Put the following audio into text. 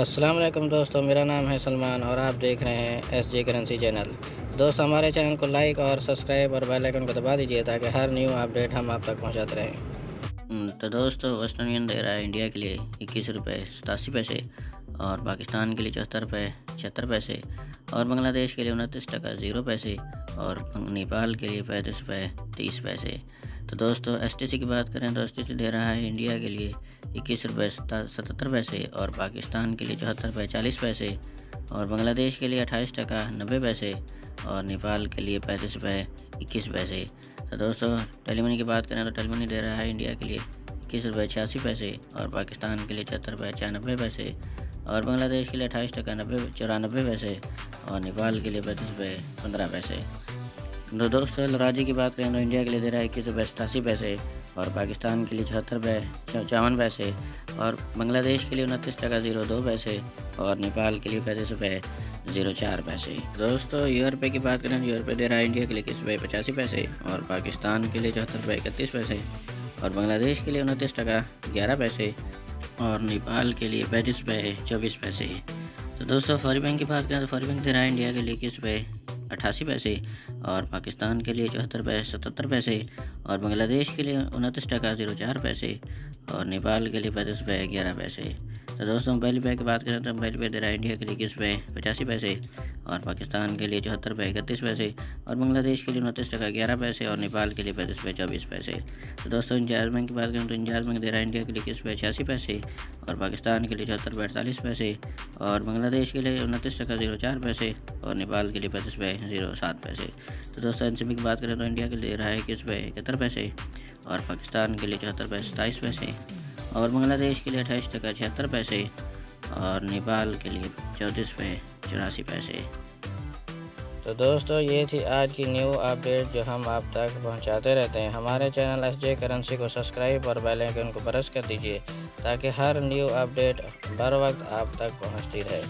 अस्सलाम वालेकुम दोस्तों, मेरा नाम है सलमान और आप देख रहे हैं एसजे करेंसी चैनल। दोस्त हमारे चैनल को लाइक और सब्सक्राइब और बेल आइकन को दबा दीजिए ताकि हर न्यू अपडेट हम आप तक पहुंचाते रहें। तो दोस्तों वेस्टर्न यूनियन दे रहा है इंडिया के लिए 21 रुपये 87 पैसे और पाकिस्तान के लिए 74 रुपये 76 पैसे और बांग्लादेश के लिए 29 टका 0 पैसे और नेपाल के लिए 35 रुपये 30 पैसे। तो दोस्तों एसटीसी की बात करें तो एसटीसी दे रहा है इंडिया के लिए 21 रुपये 77 पैसे और पाकिस्तान के लिए 74 रुपये 40 पैसे और बांग्लादेश के लिए 28 टका 90 पैसे और नेपाल के लिए 35 रुपये 21 पैसे। तो दोस्तों टेलीमनी की बात करें तो टेलीमनी दे रहा है इंडिया के लिए 21 रुपये 86 पैसे और पाकिस्तान के लिए 74 रुपये 96 पैसे और बांग्लादेश के लिए 28 टका 94 पैसे और नेपाल के लिए 35 रुपये 15 पैसे। तो दोस्तों राज्य की बात करें तो इंडिया के लिए दे रहा है 21 रुपये 87 पैसे और पाकिस्तान के लिए 74 रुपये 54 पैसे और बांग्लादेश के लिए 29 टका 02 पैसे और नेपाल के लिए 35 रुपये 04 पैसे। दोस्तों €, की बात करें तो €, दे रहा है इंडिया के लिए 21 रुपये 85 पैसे और पाकिस्तान के लिए 74 रुपये 31 पैसे और बांग्लादेश के लिए 29 टका 11 पैसे और नेपाल के लिए 35 रुपये 24 पैसे। तो दोस्तों फॉरी बैंक की बात करें तो फॉरी बैंक दे रहा है इंडिया के लिए 21 रुपये 88 पैसे और पाकिस्तान के लिए 74 रुपये 77 पैसे और बांग्लादेश के लिए 29 टका 04 पैसे और नेपाल के लिए 35 रुपये 11 पैसे। तो दोस्तों मोबाइल पे की बात करें तो मोबाइल पे दे रहा है इंडिया के लिए 21 रुपये 85 पैसे और पाकिस्तान के लिए 74 रुपये 31 पैसे और बांग्लादेश के लिए 29 टका 11 पैसे और नेपाल के लिए 35 रुपये 24 पैसे। तो दोस्तों इंजाज बैंक की बात करें तो इंजाज बैंक दे रहा है इंडिया के लिए 21 रुपये 86 पैसे और पाकिस्तान के लिए 74 रुपये 48 पैसे और बांग्लादेश के लिए 29 टका 04 पैसे और नेपाल के लिए 35 रुपये 07 पैसे। तो दोस्तों एनसीबी की बात करें तो इंडिया के लिए दे रहा है 21 रुपये 71 पैसे और पाकिस्तान के लिए 74 रुपये 27 पैसे और बांग्लादेश के लिए 28 टका 76 पैसे और नेपाल के लिए 34 रुपये 84 पैसे। तो दोस्तों ये थी आज की न्यू अपडेट जो हम आप तक पहुंचाते रहते हैं। हमारे चैनल एसजे करेंसी को सब्सक्राइब और बेल आइकन को प्रेस कर दीजिए ताकि हर न्यू अपडेट बर वक्त आप तक पहुंचती रहे।